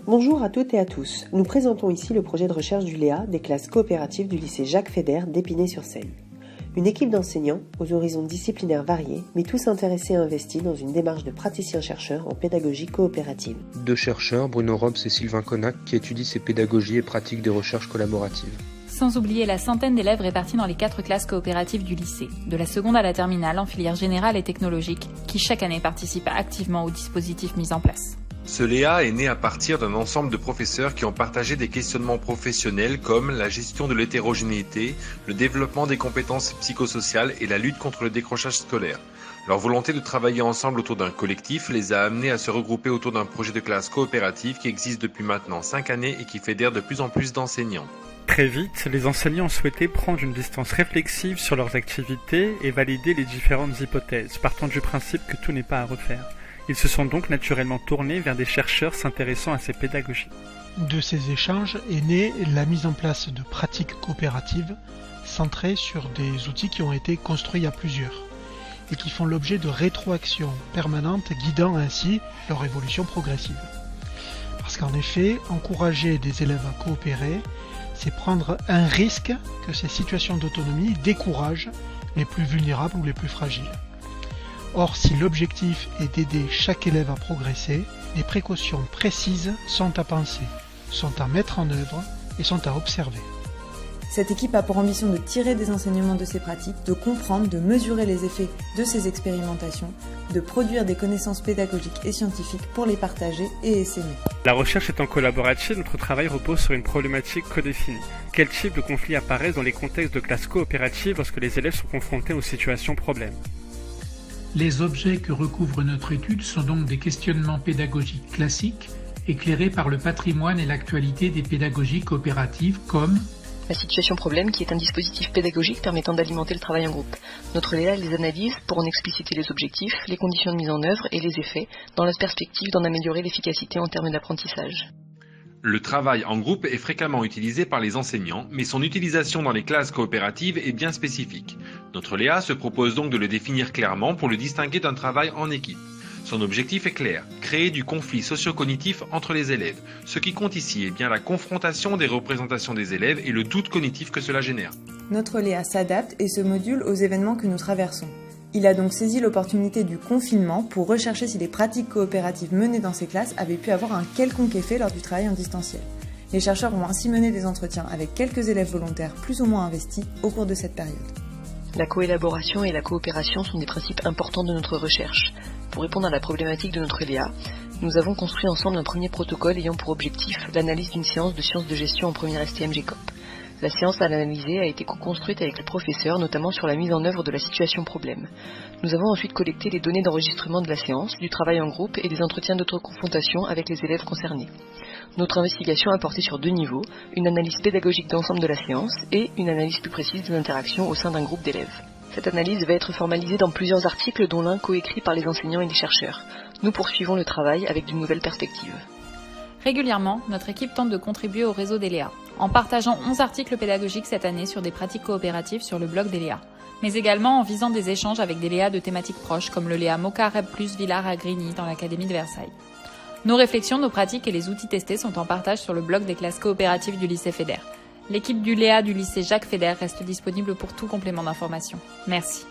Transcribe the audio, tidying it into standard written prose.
Bonjour à toutes et à tous. Nous présentons ici le projet de recherche du Léa des classes coopératives du lycée Jacques Fédère d'Épinay-sur-Seine. Une équipe d'enseignants aux horizons disciplinaires variés, mais tous intéressés et investis dans une démarche de praticiens-chercheurs en pédagogie coopérative. 2 chercheurs, Bruno Robs et Sylvain Connac, qui étudient ces pédagogies et pratiques des recherches collaboratives. Sans oublier la centaine d'élèves répartis dans les 4 classes coopératives du lycée, de la seconde à la terminale en filière générale et technologique, qui chaque année participent activement au dispositif mis en place. Ce Léa est né à partir d'un ensemble de professeurs qui ont partagé des questionnements professionnels comme la gestion de l'hétérogénéité, le développement des compétences psychosociales et la lutte contre le décrochage scolaire. Leur volonté de travailler ensemble autour d'un collectif les a amenés à se regrouper autour d'un projet de classe coopérative qui existe depuis maintenant 5 années et qui fédère de plus en plus d'enseignants. Très vite, les enseignants ont souhaité prendre une distance réflexive sur leurs activités et valider les différentes hypothèses, partant du principe que tout n'est pas à refaire. Ils se sont donc naturellement tournés vers des chercheurs s'intéressant à ces pédagogies. De ces échanges est née la mise en place de pratiques coopératives centrées sur des outils qui ont été construits à plusieurs et qui font l'objet de rétroactions permanentes guidant ainsi leur évolution progressive. Parce qu'en effet, encourager des élèves à coopérer, c'est prendre un risque que ces situations d'autonomie découragent les plus vulnérables ou les plus fragiles. Or, si l'objectif est d'aider chaque élève à progresser, des précautions précises sont à penser, sont à mettre en œuvre et sont à observer. Cette équipe a pour ambition de tirer des enseignements de ces pratiques, de comprendre, de mesurer les effets de ces expérimentations, de produire des connaissances pédagogiques et scientifiques pour les partager et essaimer. La recherche étant collaborative, notre travail repose sur une problématique codéfinie. Quel type de conflits apparaissent dans les contextes de classes coopératives lorsque les élèves sont confrontés aux situations problèmes ? Les objets que recouvre notre étude sont donc des questionnements pédagogiques classiques, éclairés par le patrimoine et l'actualité des pédagogies coopératives comme la situation problème, qui est un dispositif pédagogique permettant d'alimenter le travail en groupe. Notre Léa les analyse pour en expliciter les objectifs, les conditions de mise en œuvre et les effets, dans la perspective d'en améliorer l'efficacité en termes d'apprentissage. Le travail en groupe est fréquemment utilisé par les enseignants, mais son utilisation dans les classes coopératives est bien spécifique. Notre Léa se propose donc de le définir clairement pour le distinguer d'un travail en équipe. Son objectif est clair, créer du conflit socio-cognitif entre les élèves. Ce qui compte ici est bien la confrontation des représentations des élèves et le doute cognitif que cela génère. Notre Léa s'adapte et se module aux événements que nous traversons. Il a donc saisi l'opportunité du confinement pour rechercher si les pratiques coopératives menées dans ces classes avaient pu avoir un quelconque effet lors du travail en distanciel. Les chercheurs ont ainsi mené des entretiens avec quelques élèves volontaires plus ou moins investis au cours de cette période. La coélaboration et la coopération sont des principes importants de notre recherche. Pour répondre à la problématique de notre Léa, nous avons construit ensemble un premier protocole ayant pour objectif l'analyse d'une séance de sciences de gestion en première STM GECOP. La séance à l'analyser a été co-construite avec le professeur, notamment sur la mise en œuvre de la situation problème. Nous avons ensuite collecté les données d'enregistrement de la séance, du travail en groupe et des entretiens d'autoconfrontation avec les élèves concernés. Notre investigation a porté sur 2 niveaux, une analyse pédagogique d'ensemble de la séance et une analyse plus précise des interactions au sein d'un groupe d'élèves. Cette analyse va être formalisée dans plusieurs articles, dont l'un coécrit par les enseignants et les chercheurs. Nous poursuivons le travail avec de nouvelles perspectives. Régulièrement, notre équipe tente de contribuer au réseau des Léa, en partageant 11 articles pédagogiques cette année sur des pratiques coopératives sur le blog des Léa, mais également en visant des échanges avec des Léa de thématiques proches, comme le Léa Moka Reb Plus Villars à Grigny dans l'Académie de Versailles. Nos réflexions, nos pratiques et les outils testés sont en partage sur le blog des classes coopératives du lycée Fédère. L'équipe du Léa du lycée Jacques Fédère reste disponible pour tout complément d'information. Merci.